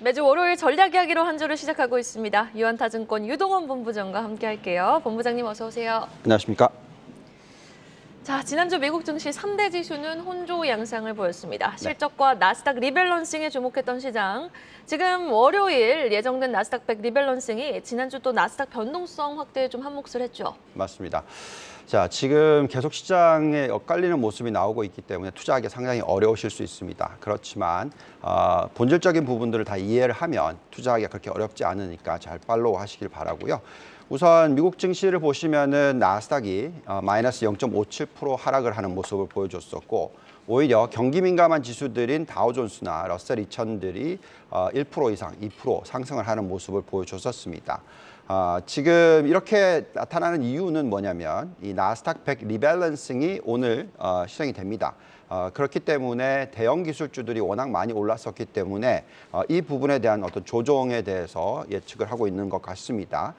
매주 월요일 전략 이야기로 한 주를 시작하고 있습니다. 유한타증권 유동원 본부장과 함께할게요. 본부장님 어서 오세요. 안녕하십니까. 자, 지난주 미국 증시 3대 지수는 혼조 양상을 보였습니다. 실적과 나스닥 리밸런싱에 주목했던 시장. 지금 월요일 예정된 나스닥 100 리밸런싱이 지난주 또 나스닥 변동성 확대에 좀 한몫을 했죠. 맞습니다. 자, 지금 계속 시장에 엇갈리는 모습이 나오고 있기 때문에 투자하기 상당히 어려우실 수 있습니다. 그렇지만 본질적인 부분들을 다 이해를 하면 투자하기가 그렇게 어렵지 않으니까 잘 팔로우 하시길 바라고요. 우선 미국 증시를 보시면은 나스닥이 마이너스 0.57% 하락을 하는 모습을 보여줬었고, 오히려 경기 민감한 지수들인 다우존스나 러셀 2000들이 1% 이상, 2% 상승을 하는 모습을 보여줬었습니다. 지금 이렇게 나타나는 이유는 뭐냐면 이 나스닥 100 리밸런싱이 오늘 시행이 됩니다. 그렇기 때문에 대형 기술주들이 워낙 많이 올랐었기 때문에 이 부분에 대한 어떤 조정에 대해서 예측을 하고 있는 것 같습니다.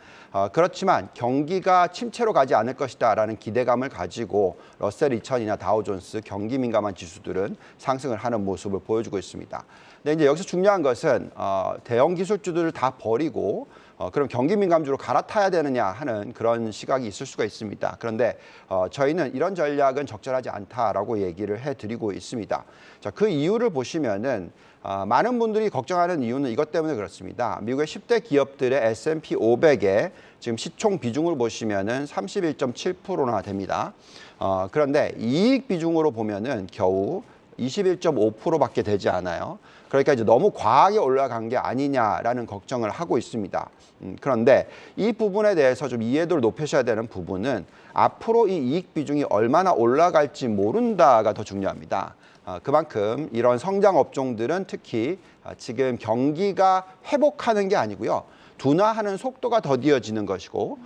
그렇지만 경기가 침체로 가지 않을 것이다라는 기대감을 가지고 러셀 2000이나 다우존스 경기 민감한 지수들은 상승을 하는 모습을 보여주고 있습니다. 근데 이제 여기서 중요한 것은 대형 기술주들을 다 버리고 그럼 경기 민감주로 갈아타야 되느냐 하는 그런 시각이 있을 수가 있습니다. 그런데 저희는 이런 전략은 적절하지 않다라고 얘기를 해드리고 있습니다. 자, 그 이유를 보시면은 많은 분들이 걱정하는 이유는 이것 때문에 그렇습니다. 미국의 10대 기업들의 S&P 500의 지금 시총 비중을 보시면은 31.7%나 됩니다. 그런데 이익 비중으로 보면은 겨우 21.5%밖에 되지 않아요. 그러니까 이제 너무 과하게 올라간 게 아니냐라는 걱정을 하고 있습니다. 그런데 이 부분에 대해서 좀 이해도를 높이셔야 되는 부분은 앞으로 이 이익 비중이 얼마나 올라갈지 모른다가 더 중요합니다. 그만큼 이런 성장 업종들은 특히 지금 경기가 회복하는 게 아니고요. 둔화하는 속도가 더디어지는 것이고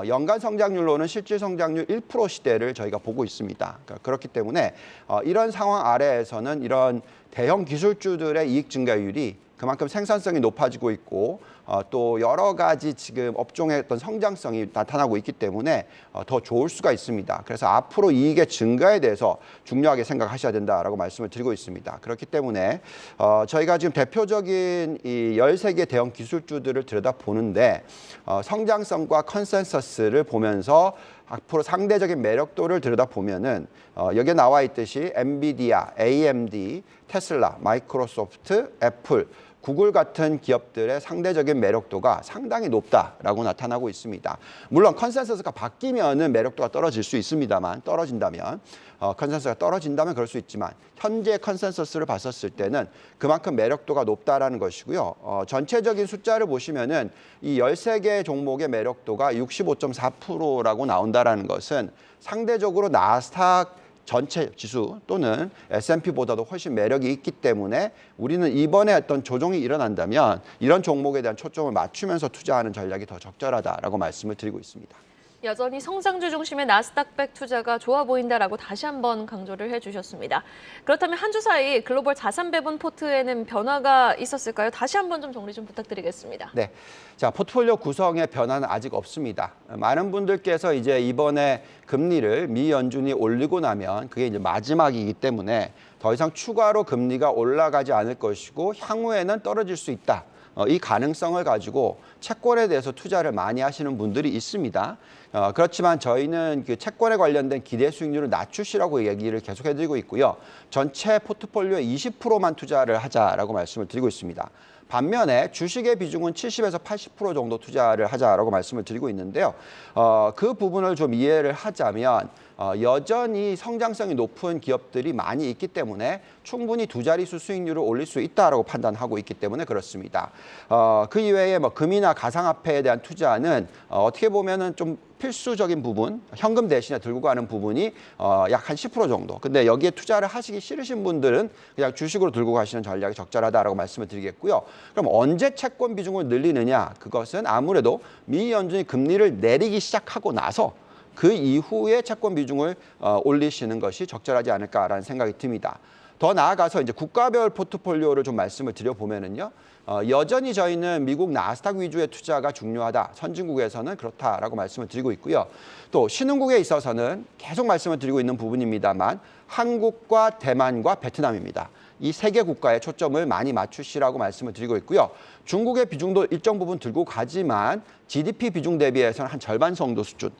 연간 성장률로는 실질 성장률 1% 시대를 저희가 보고 있습니다. 그렇기 때문에 이런 상황 아래에서는 이런 대형 기술주들의 이익 증가율이 그만큼 생산성이 높아지고 있고 또 여러 가지 지금 업종의 어떤 성장성이 나타나고 있기 때문에 더 좋을 수가 있습니다. 그래서 앞으로 이익의 증가에 대해서 중요하게 생각하셔야 된다라고 말씀을 드리고 있습니다. 그렇기 때문에 저희가 지금 대표적인 이 13개 대형 기술주들을 들여다보는데 성장성과 컨센서스를 보면서 앞으로 상대적인 매력도를 들여다보면은 여기에 나와 있듯이 엔비디아, AMD, 테슬라, 마이크로소프트, 애플, 구글 같은 기업들의 상대적인 매력도가 상당히 높다라고 나타나고 있습니다. 물론 컨센서스가 바뀌면은 매력도가 떨어질 수 있습니다만 컨센서스가 떨어진다면 그럴 수 있지만 현재 컨센서스를 봤었을 때는 그만큼 매력도가 높다라는 것이고요. 전체적인 숫자를 보시면은 이 13개 종목의 매력도가 65.4%라고 나온다라는 것은 상대적으로 나스닥 전체 지수 또는 S&P보다도 훨씬 매력이 있기 때문에 우리는 이번에 어떤 조정이 일어난다면 이런 종목에 대한 초점을 맞추면서 투자하는 전략이 더 적절하다라고 말씀을 드리고 있습니다. 여전히 성장주 중심의 나스닥 100 투자가 좋아 보인다라고 다시 한번 강조를 해주셨습니다. 그렇다면 한 주 사이 글로벌 자산 배분 포트에는 변화가 있었을까요? 다시 한번 좀 정리 좀 부탁드리겠습니다. 네, 자 포트폴리오 구성의 변화는 아직 없습니다. 많은 분들께서 이제 이번에 금리를 미 연준이 올리고 나면 그게 이제 마지막이기 때문에 더 이상 추가로 금리가 올라가지 않을 것이고 향후에는 떨어질 수 있다. 이 가능성을 가지고 채권에 대해서 투자를 많이 하시는 분들이 있습니다. 그렇지만 저희는 그 채권에 관련된 기대 수익률을 낮추시라고 얘기를 계속 해드리고 있고요. 전체 포트폴리오의 20%만 투자를 하자라고 말씀을 드리고 있습니다. 반면에 주식의 비중은 70에서 80% 정도 투자를 하자라고 말씀을 드리고 있는데요. 그 부분을 좀 이해를 하자면 여전히 성장성이 높은 기업들이 많이 있기 때문에 충분히 두 자릿수 수익률을 올릴 수 있다라고 판단하고 있기 때문에 그렇습니다. 그 이외에 뭐 금이나 가상화폐에 대한 투자는 어떻게 보면은 좀 필수적인 부분, 현금 대신에 들고 가는 부분이 약 한 10% 정도. 근데 여기에 투자를 하시기 싫으신 분들은 그냥 주식으로 들고 가시는 전략이 적절하다라고 말씀을 드리겠고요. 그럼 언제 채권 비중을 늘리느냐? 그것은 아무래도 미 연준이 금리를 내리기 시작하고 나서 그 이후에 채권 비중을 올리시는 것이 적절하지 않을까라는 생각이 듭니다. 더 나아가서 이제 국가별 포트폴리오를 좀 말씀을 드려보면은요. 여전히 저희는 미국 나스닥 위주의 투자가 중요하다. 선진국에서는 그렇다라고 말씀을 드리고 있고요. 또 신흥국에 있어서는 계속 말씀을 드리고 있는 부분입니다만 한국과 대만과 베트남입니다. 이 세 개 국가에 초점을 많이 맞추시라고 말씀을 드리고 있고요. 중국의 비중도 일정 부분 들고 가지만 GDP 비중 대비해서는 한 절반 정도 수준,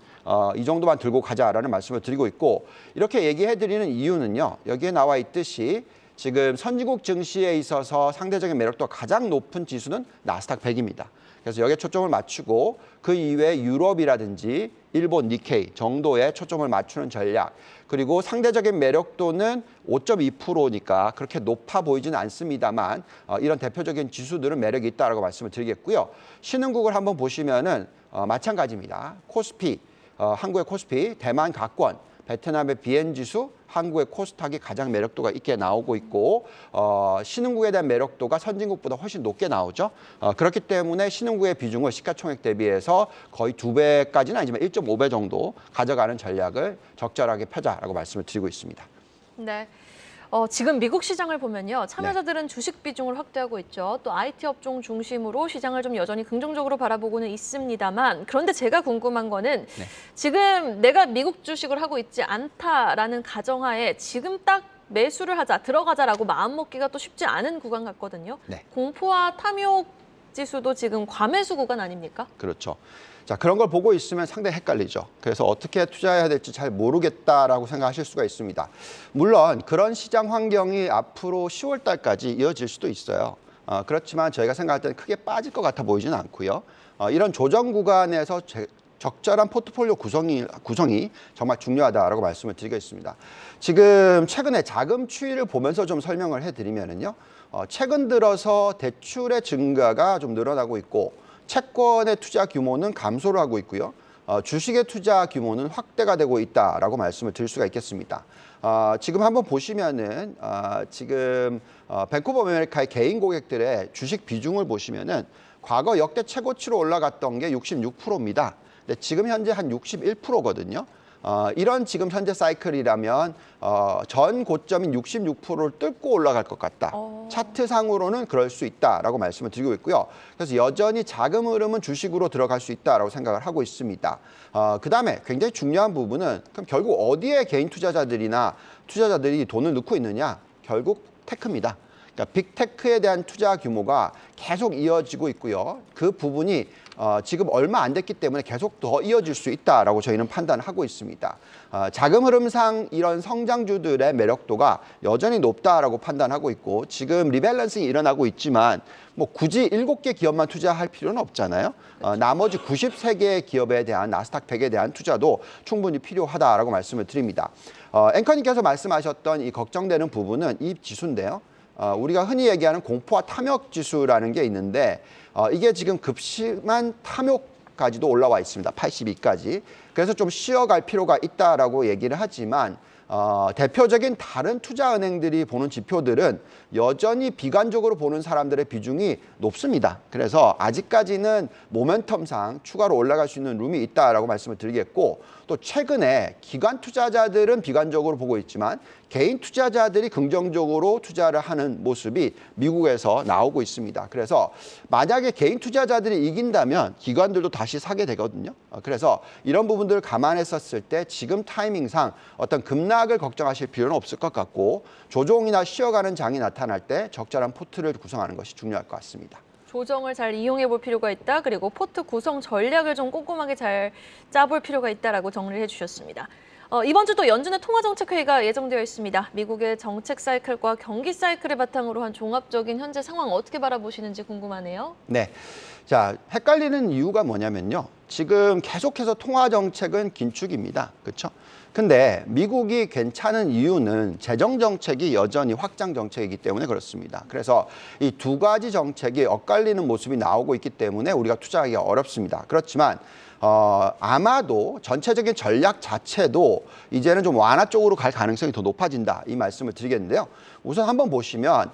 이 정도만 들고 가자라는 말씀을 드리고 있고, 이렇게 얘기해드리는 이유는요. 여기에 나와 있듯이 지금 선진국 증시에 있어서 상대적인 매력도가 가장 높은 지수는 나스닥 100입니다. 그래서 여기에 초점을 맞추고 그 이외에 유럽이라든지 일본 니케이 정도에 초점을 맞추는 전략, 그리고 상대적인 매력도는 5.2%니까 그렇게 높아 보이지는 않습니다만 이런 대표적인 지수들은 매력이 있다라고 말씀을 드리겠고요. 신흥국을 한번 보시면은 마찬가지입니다. 코스피, 한국의 코스피, 대만 각권, 베트남의 비엔지수, 한국의 코스닥이 가장 매력도가 있게 나오고 있고, 신흥국에 대한 매력도가 선진국보다 훨씬 높게 나오죠. 그렇기 때문에 신흥국의 비중을 시가총액 대비해서 거의 2배까지는 아니지만 1.5배 정도 가져가는 전략을 적절하게 펴자라고 말씀을 드리고 있습니다. 네. 지금 미국 시장을 보면요. 참여자들은 주식 비중을 확대하고 있죠. 또 IT 업종 중심으로 시장을 좀 여전히 긍정적으로 바라보고는 있습니다만, 그런데 제가 궁금한 거는 지금 내가 미국 주식을 하고 있지 않다라는 가정하에 지금 딱 매수를 하자, 들어가자라고 마음먹기가 또 쉽지 않은 구간 같거든요. 공포와 탐욕 지수도 지금 과매수 구간 아닙니까? 그렇죠. 자, 그런 걸 보고 있으면 상당히 헷갈리죠. 그래서 어떻게 투자해야 될지 잘 모르겠다라고 생각하실 수가 있습니다. 물론 그런 시장 환경이 앞으로 10월 달까지 이어질 수도 있어요. 그렇지만 저희가 생각할 때는 크게 빠질 것 같아 보이지는 않고요. 이런 조정 구간에서 적절한 포트폴리오 구성이 정말 중요하다라고 말씀을 드리겠습니다. 지금 최근에 자금 추이를 보면서 좀 설명을 해드리면은요. 최근 들어서 대출의 증가가 좀 늘어나고 있고, 채권의 투자 규모는 감소를 하고 있고요. 주식의 투자 규모는 확대가 되고 있다라고 말씀을 드릴 수가 있겠습니다. 지금 한번 보시면은 지금 뱅크 오브 아메리카의 개인 고객들의 주식 비중을 보시면은 과거 역대 최고치로 올라갔던 게 66%입니다. 근데 지금 현재 한 61%거든요. 이런 지금 현재 사이클이라면 전 고점인 66%를 뚫고 올라갈 것 같다. 차트상으로는 그럴 수 있다라고 말씀을 드리고 있고요. 그래서 여전히 자금 흐름은 주식으로 들어갈 수 있다라고 생각을 하고 있습니다. 그다음에 굉장히 중요한 부분은 그럼 결국 어디에 개인 투자자들이 돈을 넣고 있느냐? 결국 테크입니다. 그러니까 빅테크에 대한 투자 규모가 계속 이어지고 있고요. 그 부분이 지금 얼마 안 됐기 때문에 계속 더 이어질 수 있다라고 저희는 판단하고 있습니다. 자금 흐름상 이런 성장주들의 매력도가 여전히 높다라고 판단하고 있고, 지금 리밸런싱이 일어나고 있지만 뭐 굳이 7개 기업만 투자할 필요는 없잖아요. 나머지 93개의 기업에 대한 나스닥 100에 대한 투자도 충분히 필요하다라고 말씀을 드립니다. 앵커님께서 말씀하셨던 이 걱정되는 부분은 이 지수인데요. 우리가 흔히 얘기하는 공포와 탐욕 지수라는 게 있는데 이게 지금 급심한 탐욕까지도 올라와 있습니다. 82까지. 그래서 좀 쉬어갈 필요가 있다라고 얘기를 하지만 대표적인 다른 투자은행들이 보는 지표들은 여전히 비관적으로 보는 사람들의 비중이 높습니다. 그래서 아직까지는 모멘텀상 추가로 올라갈 수 있는 룸이 있다라고 말씀을 드리겠고, 또 최근에 기관 투자자들은 비관적으로 보고 있지만 개인 투자자들이 긍정적으로 투자를 하는 모습이 미국에서 나오고 있습니다. 그래서 만약에 개인 투자자들이 이긴다면 기관들도 다시 사게 되거든요. 그래서 이런 부분들을 감안했었을 때 지금 타이밍상 어떤 급락을 걱정하실 필요는 없을 것 같고, 조정이나 쉬어가는 장이 나타날 때 적절한 포트를 구성하는 것이 중요할 것 같습니다. 조정을 잘 이용해 볼 필요가 있다. 그리고 포트 구성 전략을 좀 꼼꼼하게 잘 짜볼 필요가 있다라고 정리를 해주셨습니다. 이번 주 또 연준의 통화정책회의가 예정되어 있습니다. 미국의 정책 사이클과 경기 사이클을 바탕으로 한 종합적인 현재 상황 어떻게 바라보시는지 궁금하네요. 네. 자, 헷갈리는 이유가 뭐냐면요. 지금 계속해서 통화정책은 긴축입니다. 그렇죠? 근데 미국이 괜찮은 이유는 재정정책이 여전히 확장 정책이기 때문에 그렇습니다. 그래서 이 두 가지 정책이 엇갈리는 모습이 나오고 있기 때문에 우리가 투자하기가 어렵습니다. 그렇지만 아마도 전체적인 전략 자체도 이제는 좀 완화 쪽으로 갈 가능성이 더 높아진다. 이 말씀을 드리겠는데요. 우선 한번 보시면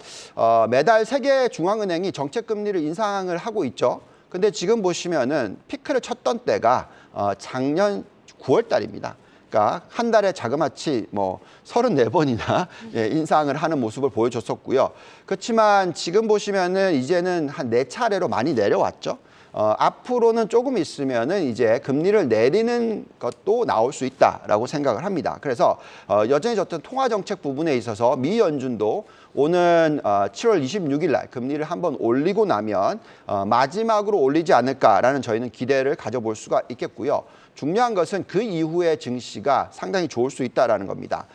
매달 세계 중앙은행이 정책 금리를 인상을 하고 있죠. 근데 지금 보시면은 피크를 쳤던 때가 작년 9월 달입니다. 그러니까 한 달에 자그마치 뭐 34번이나 인상을 하는 모습을 보여줬었고요. 그렇지만 지금 보시면은 이제는 한 4차례로 많이 내려왔죠. 앞으로는 조금 있으면은 이제 금리를 내리는 것도 나올 수 있다라고 생각을 합니다. 그래서 여전히 어떤 통화 정책 부분에 있어서 미 연준도 오는 7월 26일 날 금리를 한번 올리고 나면 마지막으로 올리지 않을까라는 저희는 기대를 가져볼 수가 있겠고요. 중요한 것은 그 이후의 증시가 상당히 좋을 수 있다라는 겁니다.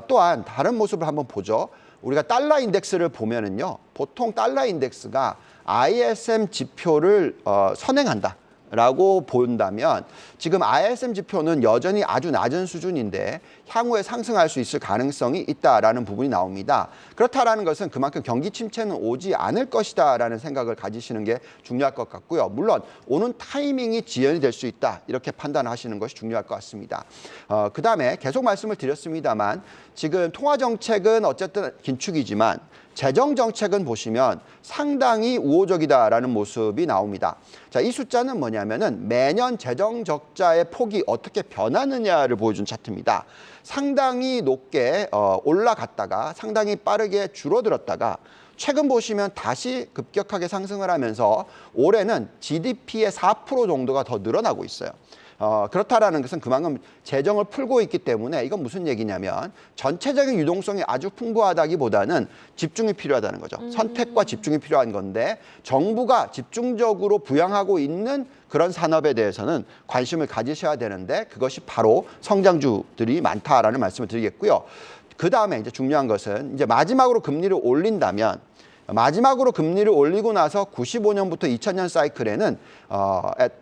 또한 다른 모습을 한번 보죠. 우리가 달러 인덱스를 보면은요, 보통 달러 인덱스가 ISM 지표를 선행한다. 라고 본다면 지금 ISM 지표는 여전히 아주 낮은 수준인데 향후에 상승할 수 있을 가능성이 있다라는 부분이 나옵니다. 그렇다라는 것은 그만큼 경기 침체는 오지 않을 것이다라는 생각을 가지시는 게 중요할 것 같고요. 물론 오는 타이밍이 지연이 될 수 있다 이렇게 판단하시는 것이 중요할 것 같습니다. 그다음에 계속 말씀을 드렸습니다만 지금 통화 정책은 어쨌든 긴축이지만 재정 정책은 보시면 상당히 우호적이다라는 모습이 나옵니다. 자, 이 숫자는 뭐냐면은 매년 재정 적자의 폭이 어떻게 변하느냐를 보여준 차트입니다. 상당히 높게 올라갔다가 상당히 빠르게 줄어들었다가 최근 보시면 다시 급격하게 상승을 하면서 올해는 GDP의 4% 정도가 더 늘어나고 있어요. 그렇다라는 것은 그만큼 재정을 풀고 있기 때문에 이건 무슨 얘기냐면 전체적인 유동성이 아주 풍부하다기보다는 집중이 필요하다는 거죠. 선택과 집중이 필요한 건데 정부가 집중적으로 부양하고 있는 그런 산업에 대해서는 관심을 가지셔야 되는데 그것이 바로 성장주들이 많다라는 말씀을 드리겠고요. 그 다음에 이제 중요한 것은 이제 마지막으로 금리를 올린다면 마지막으로 금리를 올리고 나서 95년부터 2000년 사이클에는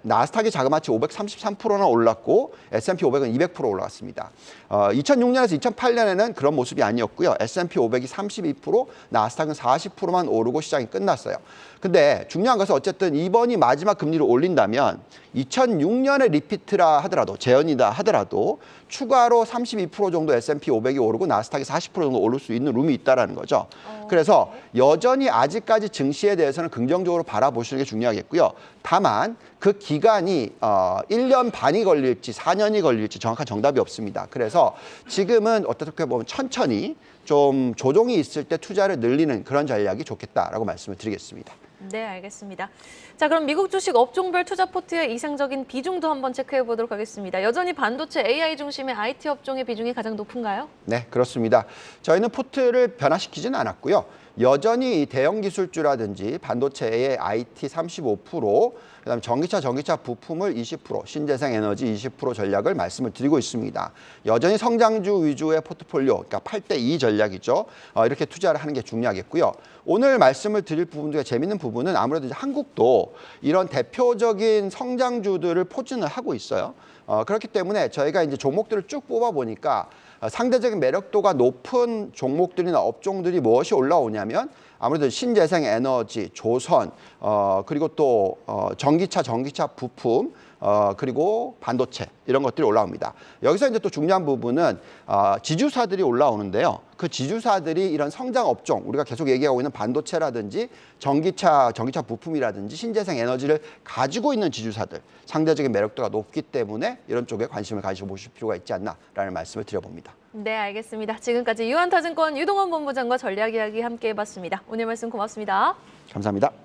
나스닥이 자그마치 533%나 올랐고 S&P 500은 200% 올라갔습니다. 2006년에서 2008년에는 그런 모습이 아니었고요. S&P 500이 32%, 나스닥은 40%만 오르고 시장이 끝났어요. 근데 중요한 것은 어쨌든 이번이 마지막 금리를 올린다면 2006년의 리피트라 하더라도 재현이다 하더라도 추가로 32% 정도 S&P 500이 오르고 나스닥이 40% 정도 오를 수 있는 룸이 있다라는 거죠. 그래서 여전히 아직까지 증시에 대해서는 긍정적으로 바라보시는 게 중요하겠고요. 다만 그 기간이 1년 반이 걸릴지 4년이 걸릴지 정확한 정답이 없습니다. 그래서 지금은 어떻게 보면 천천히 좀 조정이 있을 때 투자를 늘리는 그런 전략이 좋겠다라고 말씀을 드리겠습니다. 네, 알겠습니다. 자, 그럼 미국 주식 업종별 투자 포트의 이상적인 비중도 한번 체크해 보도록 하겠습니다. 여전히 반도체 AI 중심의 IT 업종의 비중이 가장 높은가요? 네, 그렇습니다. 저희는 포트를 변화시키지는 않았고요. 여전히 대형 기술주라든지 반도체의 IT 35%, 그다음에 전기차 부품을 20%, 신재생 에너지 20% 전략을 말씀을 드리고 있습니다. 여전히 성장주 위주의 포트폴리오, 그러니까 8대2 전략이죠. 이렇게 투자를 하는 게 중요하겠고요. 오늘 말씀을 드릴 부분 중에 재밌는 부분은 아무래도 이제 한국도 이런 대표적인 성장주들을 포진을 하고 있어요. 그렇기 때문에 저희가 이제 종목들을 쭉 뽑아 보니까 상대적인 매력도가 높은 종목들이나 업종들이 무엇이 올라오냐면 아무래도 신재생 에너지, 조선, 그리고 또 전기차 부품, 그리고 반도체 이런 것들이 올라옵니다. 여기서 이제 또 중요한 부분은 지주사들이 올라오는데요. 그 지주사들이 이런 성장 업종, 우리가 계속 얘기하고 있는 반도체라든지 전기차 부품이라든지 신재생 에너지를 가지고 있는 지주사들, 상대적인 매력도가 높기 때문에 이런 쪽에 관심을 가져보실 필요가 있지 않나라는 말씀을 드려봅니다. 네, 알겠습니다. 지금까지 유한타증권 유동원 본부장과 전략 이야기 함께 해봤습니다. 오늘 말씀 고맙습니다. 감사합니다.